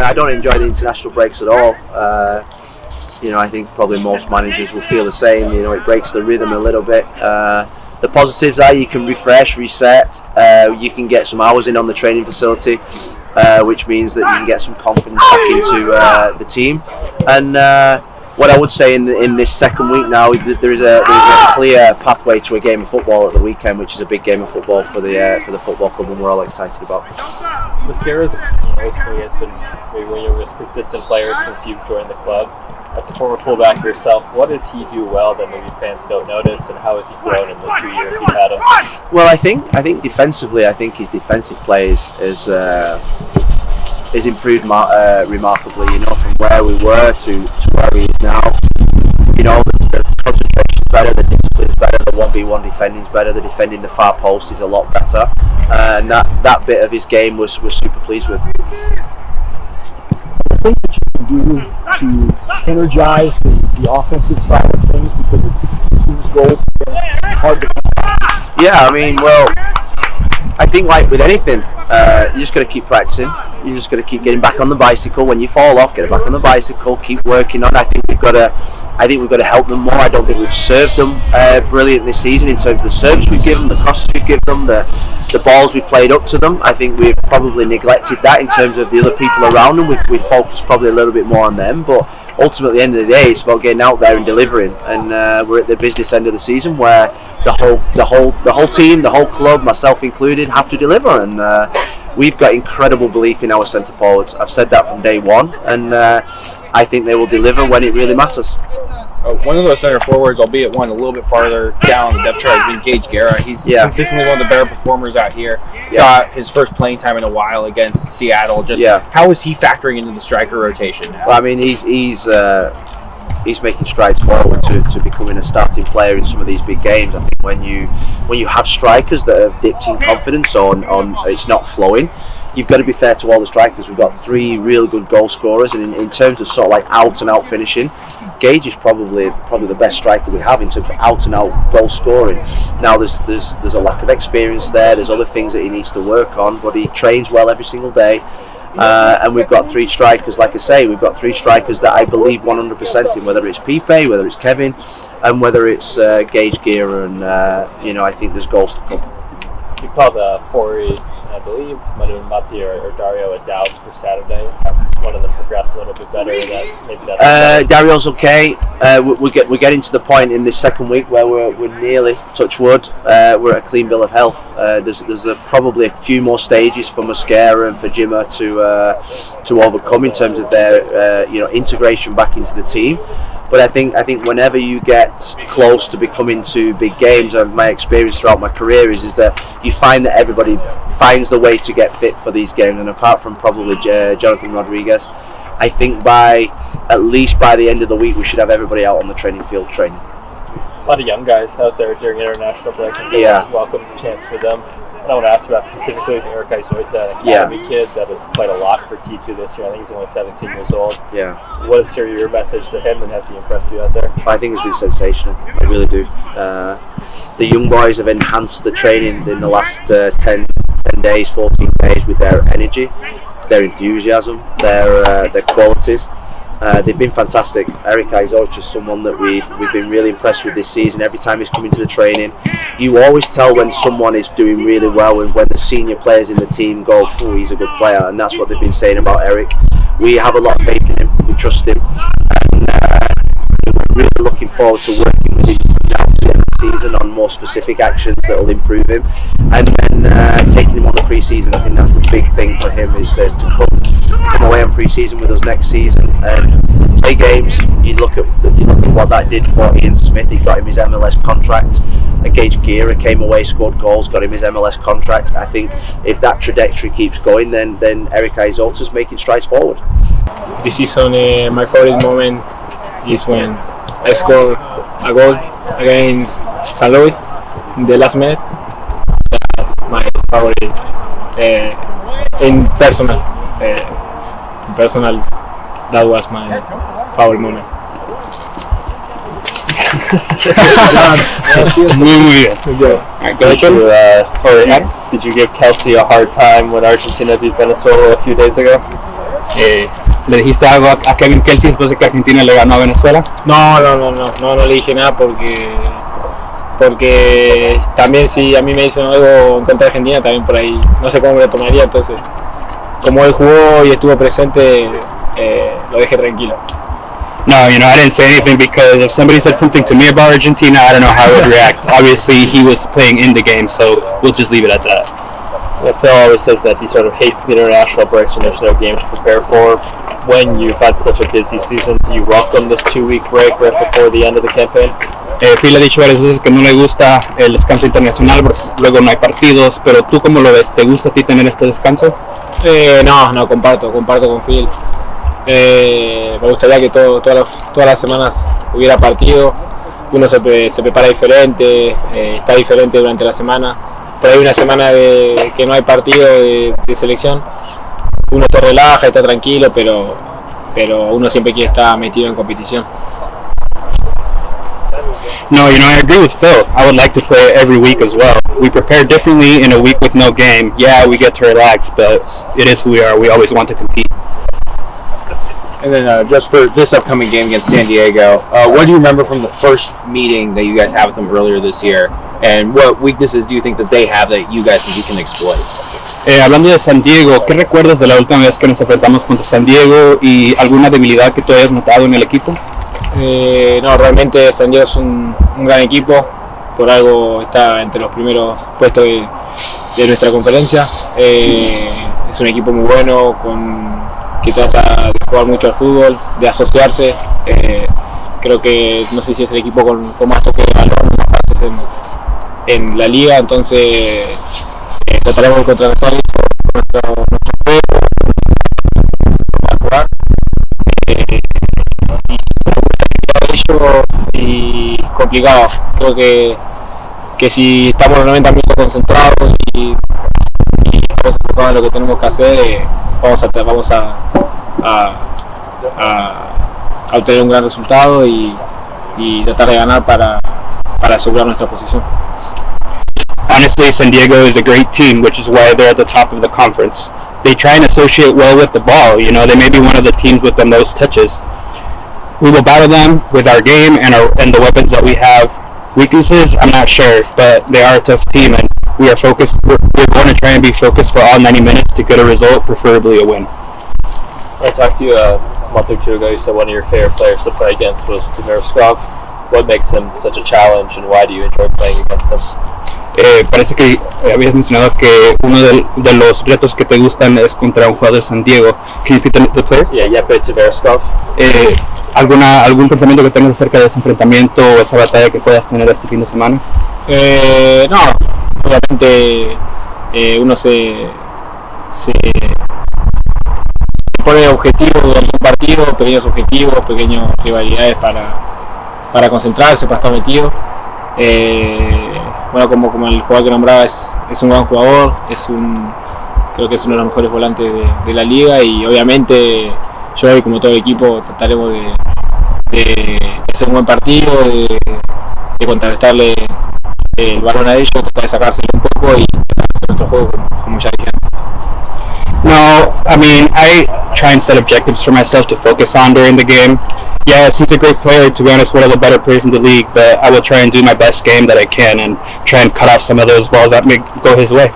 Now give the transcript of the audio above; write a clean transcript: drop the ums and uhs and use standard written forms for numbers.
I don't enjoy the international breaks at all. I think probably most managers will feel the same. It breaks the rhythm a little bit. The positives are you can refresh, reset. You can get some hours in on the training facility, which means that you can get some confidence back into the team. And what I would say in this second week now, there is a clear pathway to a game of football at the weekend, which is a big game of football for the football club, and we're all excited about. Mascara's history has been maybe one of your most consistent players since you've joined the club. As a former fullback yourself, what does he do well that maybe fans don't notice, and how has he grown in the 2 years you've had him? Well, I think defensively, I think his defensive play is improved remarkably. From where we were to where he is now. The concentration is better, the discipline is better, the 1v1 defending is better, the defending the far post is a lot better, and that bit of his game was super pleased with. The thing that you can do to energize the offensive side of things, because it seems goals are hard to come. Yeah, I think like with anything, you just got to keep practicing. You just got to keep getting back on the bicycle. When you fall off, get back on the bicycle. Keep working on. I think we've got to help them more. I don't think we've served them brilliant this season in terms of the service we've given them, the crosses we've given them, the balls we've played up to them. I think we've probably neglected that in terms of the other people around them. We've focused probably a little bit more on them, but ultimately, at the end of the day, it's about getting out there and delivering. And we're at the business end of the season where the whole team, the whole club, myself included, have to deliver. And we've got incredible belief in our centre forwards. I've said that from day one, and I think they will deliver when it really matters. One of those center forwards, albeit one a little bit farther down the depth chart, has been Gage Guerra. He's consistently one of the better performers out here. Got his first playing time in a while against Seattle. How is he factoring into the striker rotation now? Well, he's making strides forward to becoming a starting player in some of these big games. I think when you have strikers that have dipped in confidence on it's not flowing, you've got to be fair to all the strikers. We've got 3 real good goal scorers, and in terms of sort of like out and out finishing, Gage is probably the best striker we have in terms of out and out goal scoring. Now there's a lack of experience there. There's other things that he needs to work on, but he trains well every single day. And we've got 3 strikers, like I say, we've got 3 strikers that I believe 100% in, whether it's Pipe, whether it's Kevin, and whether it's Gage Guerra, and I think there's goals to come. You called Fori, I believe, Manu Mati or Dario a doubt for Saturday. One of them progressed a little bit better. Dario's okay. We're getting to the point in this second week where we're nearly, touch wood, we're at a clean bill of health. There's probably a few more stages for Mascara and for Jimmer to overcome in terms of their integration back into the team. But I think whenever you get close to becoming to big games, and my experience throughout my career is that you find that everybody finds the way to get fit for these games. And apart from probably Jonathan Rodriguez, I think at least by the end of the week we should have everybody out on the training field training. A lot of young guys out there during international break. Welcome chance for them. And I want to ask about specifically is Eric Izoita, an academy kid that has played a lot for T2 this year. I think he's only 17 years old. Yeah. What is your message to him, and has he impressed you out there? I think it's been sensational. I really do. The young boys have enhanced the training in the last 10 days, 14 days with their energy, their enthusiasm, their qualities. They've been fantastic. Eric Izocha is someone that we've been really impressed with this season. Every time he's come into the training, you always tell when someone is doing really well, and when the senior players in the team go, "Oh, he's a good player," and that's what they've been saying about Eric. We have a lot of faith in him. We trust him, and we're really looking forward to working with him now at the end of the season on more specific actions that will improve him, and then taking him on the pre-season. I think that's the big thing for him is to come away on pre-season with us next season and play games. You look at what that did for Ian Smith. He got him his MLS contract. Gage Guerra came away, scored goals, got him his MLS contract. I think if that trajectory keeps going, then Eric Izota's making strides forward. This season, my favorite moment is when I scored a goal against San Luis in the last minute. That's my favorite in personal. That was my favorite moment. Muy bien. Did you give Kelsey a hard time when Argentina beat Venezuela a few days ago? ¿Le dijiste algo a Kevin Kelsey después de que Argentina le ganó a Venezuela? No le dije nada porque también si a mí me dicen algo en contra de Argentina, también por ahí no sé cómo me lo tomaría, entonces como él jugó y estuvo presente, lo dejé tranquilo. No, I didn't say anything because if somebody said something to me about Argentina, I don't know how I would react. Obviously, he was playing in the game, so we'll just leave it at that. Yeah, Phil always says that he sort of hates the international breaks when there's no games to prepare for. When you've had such a busy season, do you welcome this 2-week break right before the end of the campaign? Phil ha dicho varias veces que no le gusta el descanso internacional porque luego no hay partidos, pero ¿tú cómo lo ves? ¿Te gusta a ti tener este descanso? No, comparto con Phil. Me gustaría que todas las semanas hubiera partido. Uno se prepara diferente, está diferente durante la semana. Por ahí una semana que no hay partido de selección, uno se relaja, está tranquilo, pero uno siempre quiere estar metido en competición. No, I agree with Phil. I would like to play every week as well. We prepare differently in a week with no game. Yeah, we get to relax, but it is who we are. We always want to compete. And then just for this upcoming game against San Diego, what do you remember from the first meeting that you guys had with them earlier this year? And what weaknesses do you think that they have that you guys think you can exploit? Hablando de San Diego, ¿qué recuerdas de la última vez que nos enfrentamos contra San Diego y alguna debilidad que tú hayas notado en el equipo? No, realmente San Diego es un gran equipo, por algo está entre los primeros puestos de nuestra conferencia. Es un equipo muy bueno, que trata de jugar mucho al fútbol, de asociarse. Creo que no sé si es el equipo con más toque de balón, más pases en la liga, entonces trataremos de contrarrestar eso con nuestro juego, para jugar. Y complicado. Creo que si estamos los 90 minutos concentrados y estamos enfocados en lo que tenemos que hacer, vamos a obtener un gran resultado y tratar de ganar para asegurar nuestra posición. Honestly, San Diego is a great team, which is why they're at the top of the conference. They try and associate well with the ball. They may be one of the teams with the most touches. We will battle them with our game and the weapons that we have. Weaknesses, I'm not sure, but they are a tough team, and we are focused. We're going to try and be focused for all 90 minutes to get a result, preferably a win. I talked to you a month or two ago. You said one of your favorite players to play against was Neville. What makes him such a challenge, and why do you enjoy playing against him? Parece que habías mencionado que uno de los retos que te gustan es contra un jugador de San Diego. Can you repeat the player? Yeah, Yepe Tverskov. ¿Algún pensamiento que tengas acerca de ese enfrentamiento o esa batalla que puedas tener este fin de semana? No, obviamente uno se pone objetivos durante un partido, pequeños objetivos, pequeñas rivalidades para concentrarse, para estar metido. Bueno, como el jugador que nombraba es un gran jugador, creo que es uno de los mejores volantes de la liga, y obviamente yo y como todo el equipo trataremos de hacer un buen partido, de contrarrestarle el balón a ellos, tratar de sacárselo un poco y hacer nuestro juego como ya dije antes. No, I try and set objectives for myself to focus on during the game. Yes, he's a great player, to be honest, one of the better players in the league, but I will try and do my best game that I can and try and cut off some of those balls that may go his way.